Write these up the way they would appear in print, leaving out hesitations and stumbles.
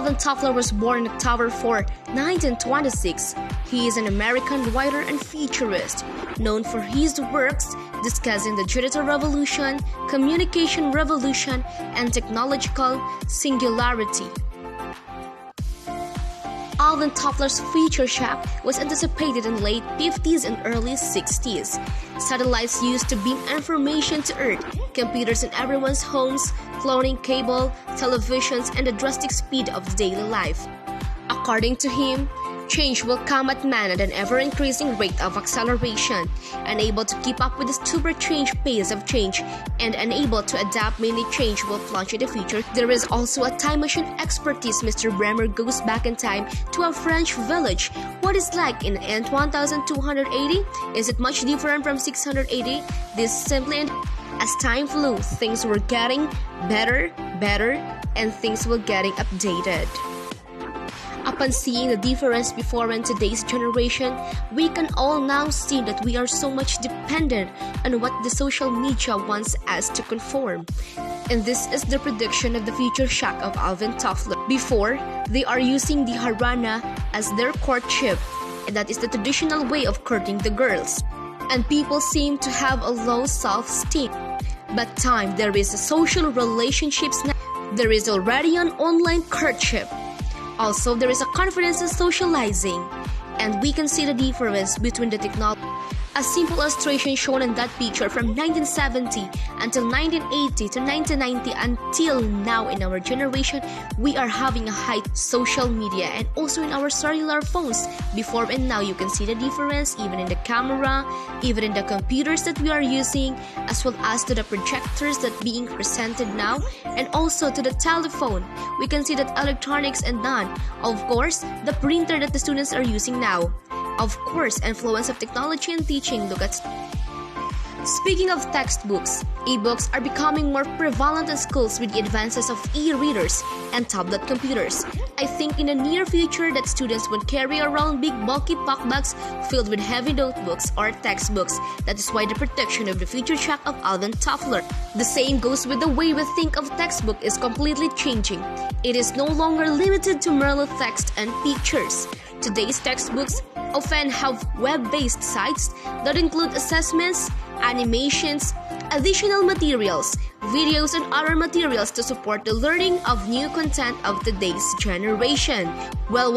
Alvin Toffler was born on October 4, 1926. He is an American writer and futurist, known for his works discussing the digital revolution, communication revolution, and technological singularity. Alvin Toffler's Future Shack was anticipated in late 50s and early 60s. Satellites used to beam information to Earth, computers in everyone's homes, cloning cable, televisions, and the drastic speed of daily life. According to him, change will come at man at an ever-increasing rate of acceleration, unable to keep up with the super change pace of change, and unable to adapt mainly change will plunge in the future. There is also a time machine expertise. Mr. Bremer goes back in time to a French village. What is like in 1280? Is it much different from 680? This simply and as time flew, things were getting better, and things were getting updated. Upon seeing the difference before and today's generation, we can all now see that we are so much dependent on what the social media wants us to conform. And this is the prediction of the future shack of Alvin Toffler. Before, they are using the harana as their courtship, and that is the traditional way of courting the girls. And people seem to have a low self-esteem. But time, there is a social relationships now. There is already an online courtship. Also, there is a confidence in socializing, and we can see the difference between the technology. A simple illustration shown in that picture from 1970 until 1980 to 1990 until now in our generation, we are having a high social media and also in our cellular phones. Before and now, you can see the difference even in the camera, even in the computers that we are using, as well as to the projectors that being presented now, and also to the telephone. We can see that electronics and none. Of course, the printer that the students are using now. Of course, influence of technology and teaching. Look at. Speaking of textbooks, e-books are becoming more prevalent in schools with the advances of e-readers and tablet computers. I think in the near future that students would carry around big bulky backpacks filled with heavy notebooks or textbooks. That is why the protection of the future shack of Alvin Toffler. The same goes with the way we think of textbook is completely changing. It is no longer limited to merely text and pictures. Today's textbooks often have web-based sites that include assessments, animations, additional materials, videos, and other materials to support the learning of new content of today's generation. Well,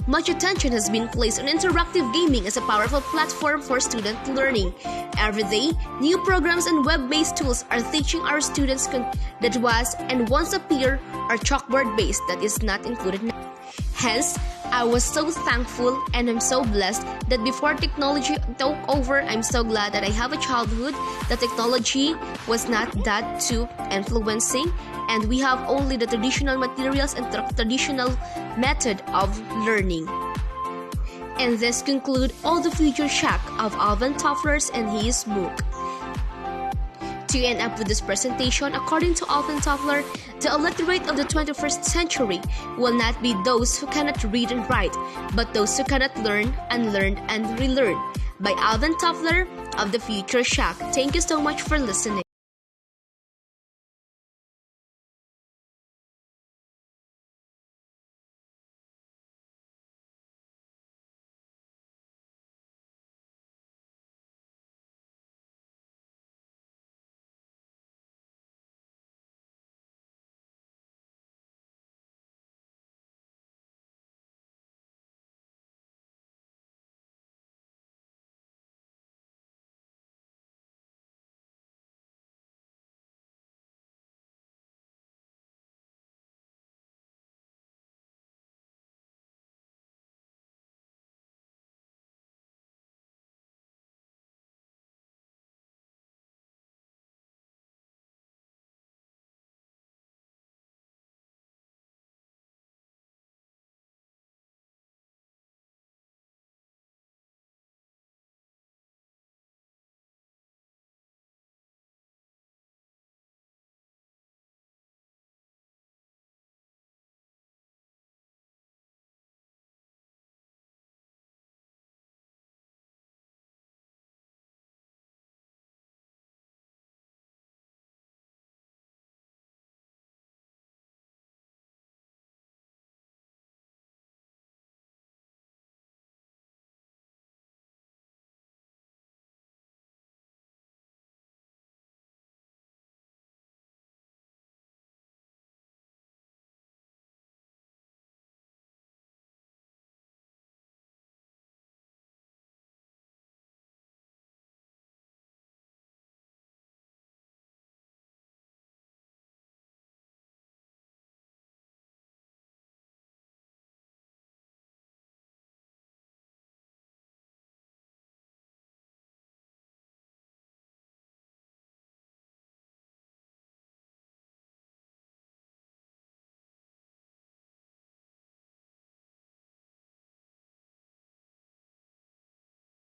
much attention has been placed on interactive gaming as a powerful platform for student learning. Every day, new programs and web-based tools are teaching our students that was and once appear are chalkboard-based that is not included now. Hence, I was so thankful and I'm so blessed that before technology took over, I'm so glad that I have a childhood that technology was not that too influencing, and we have only the traditional materials and traditional method of learning. And this conclude all the future shack of Alvin Toffler's and his book. To end up with this presentation, according to Alvin Toffler, the illiterate of the 21st century will not be those who cannot read and write, but those who cannot learn, unlearn, and relearn. By Alvin Toffler of the Future Shack. Thank you so much for listening.